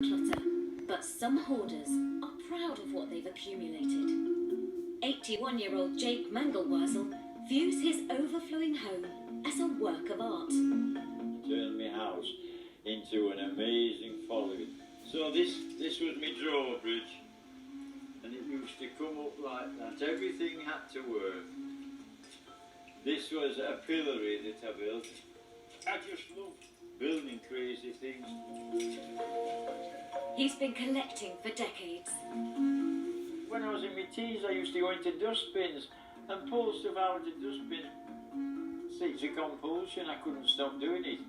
clutter, but some hoarders are proud of what they've accumulated. 81-year-old Jake Mangle-Wurzel views his overflowing home as a work of art. Turned my house into an amazing folly. So this was my drawbridge, and it used to come up like that. Everything had to work. This was a pillory that I built. I just love building crazy things. He's been collecting for decades. When I was in my teens, I used to go into dustbins and pull stuff out of the dustbin. It's a compulsion, I couldn't stop doing it.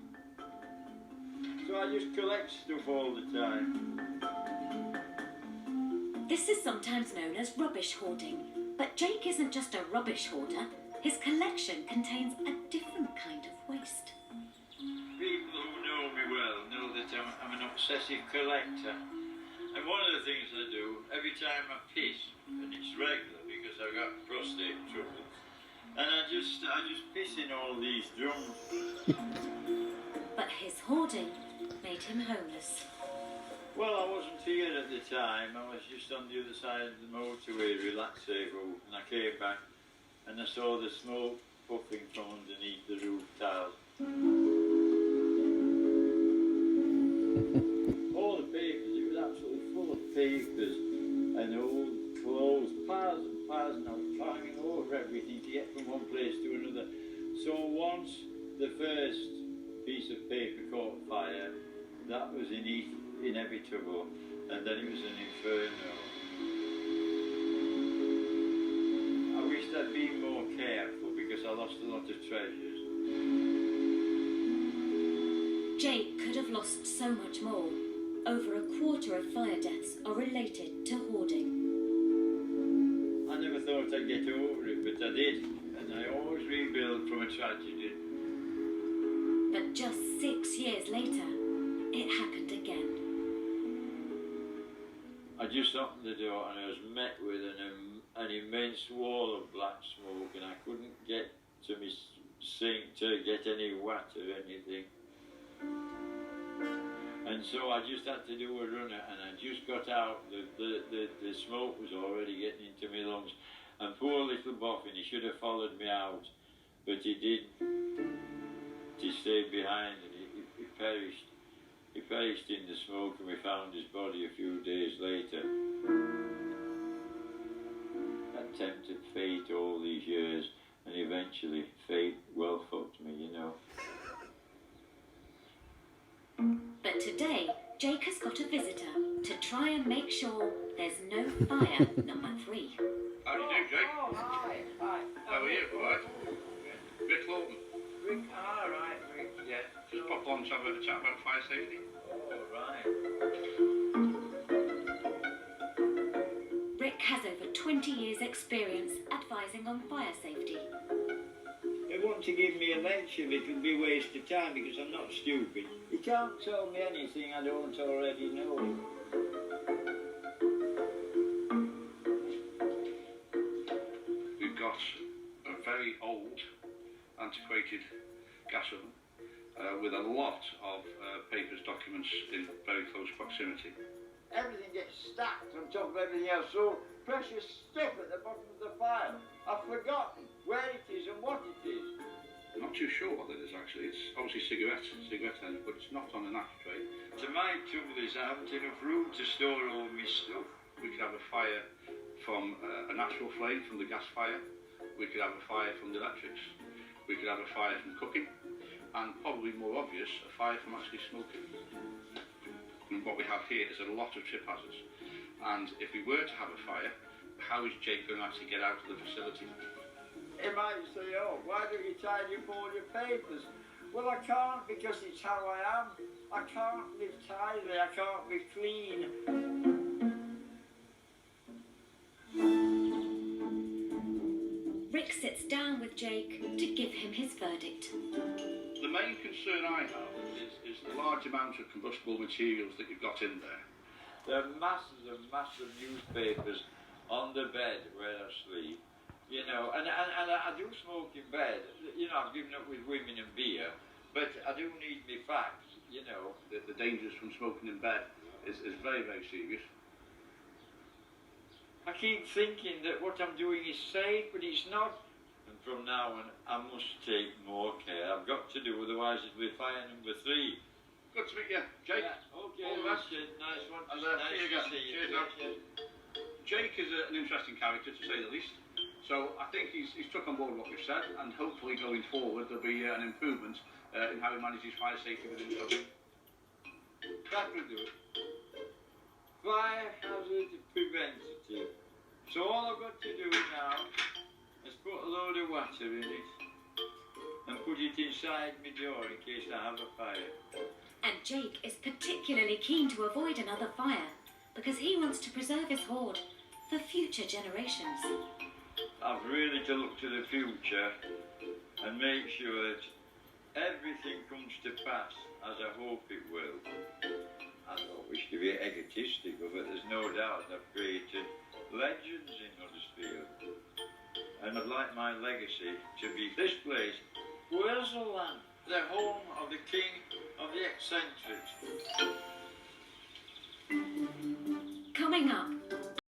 So I just collect stuff all the time. This is sometimes known as rubbish hoarding, but Jake isn't just a rubbish hoarder. His collection contains a different kind of waste. People who know me well know that I'm an obsessive collector. And one of the things I do, every time I piss, and it's regular because I've got prostate trouble, and I just piss in all these drums. But his hoarding made him homeless. Well, I wasn't here at the time. I was just on the other side of the motorway, relaxing, and I came back and I saw the smoke puffing from underneath the roof tiles. All the papers, it was absolutely full of papers and old clothes, piles and piles, and I was climbing over everything to get from one place to another. So once the first piece of paper caught fire, that was inevitable, and then it was an inferno. I wished I'd been more careful because I lost a lot of treasures. Jake could have lost so much more. Over a quarter of fire deaths are related to hoarding. I never thought I'd get over it, but I did, and I always rebuild from a tragedy. But just 6 years later, it happened again. I just opened the door and I was met with an immense wall of black smoke, and I couldn't get to my sink to get any water or anything. And so I just had to do a runner, and I just got out. The smoke was already getting into my lungs. And poor little Boffin, he should have followed me out, but he didn't. He stayed behind and he perished. He perished in the smoke, and we found his body a few days later. I tempted fate all these years, and eventually fate well fucked me, you know. But today, Jake has got a visitor to try and make sure there's no fire number 3. How do you do, Jake? Oh, hi. Hi. How are you? All right? Rick Lawton. Rick, right, Rick, yeah. Just pop on to have a chat about fire safety. Oh, right. Rick has over 20 years' experience advising on fire safety. They want to give me a lecture, but it'll be a waste of time because I'm not stupid. You can't tell me anything I don't already know. We've got a very old, antiquated gas oven with a lot of papers, documents in very close proximity. Everything gets stacked on top of everything else, so precious stuff at the bottom of the pile. I've forgotten where it is and what it is. I'm not too sure what it is actually. It's obviously cigarette ends, but it's not on an ashtray. So my trouble is I haven't enough room to store all my stuff. We could have a fire from a natural flame, from the gas fire. We could have a fire from the electrics. We could have a fire from cooking. And probably more obvious, a fire from actually smoking. And what we have here is a lot of trip hazards. And if we were to have a fire, how is Jake going to actually get out of the facility? He might say, oh, why don't you tidy up all your papers? Well, I can't because it's how I am. I can't live tidily, I can't be clean. Rick sits down with Jake to give him his verdict. The main concern I have is the large amount of combustible materials that you've got in there. There are masses and masses of newspapers on the bed where I sleep, you know, and I do smoke in bed. You know, I've given up with women and beer, but I do need me facts, you know. The dangers from smoking in bed is very, very serious. I keep thinking that what I'm doing is safe, but it's not. And from now on, I must take more care. I've got to do, otherwise it'll be fire number 3. Good to meet you, Jake. Yeah, okay, all the best. Richard, nice one. And, Nice see you to again. see you. Cheers now. Yes, yes. Jake is an interesting character, to say the least. So I think he's took on board what we've said, and hopefully going forward there'll be an improvement in how he manages fire safety within the company. That will do. Fire hazard preventative. So all I've got to do now is put a load of water in it and put it inside my door in case I have a fire. And Jake is particularly keen to avoid another fire because he wants to preserve his hoard for future generations. I've really to look to the future and make sure that everything comes to pass as I hope it will. I don't wish to be egotistical, but there's no doubt I've created legends in Huddersfield. And I'd like my legacy to be this place, Wurzel land, the home of the king of the eccentrics.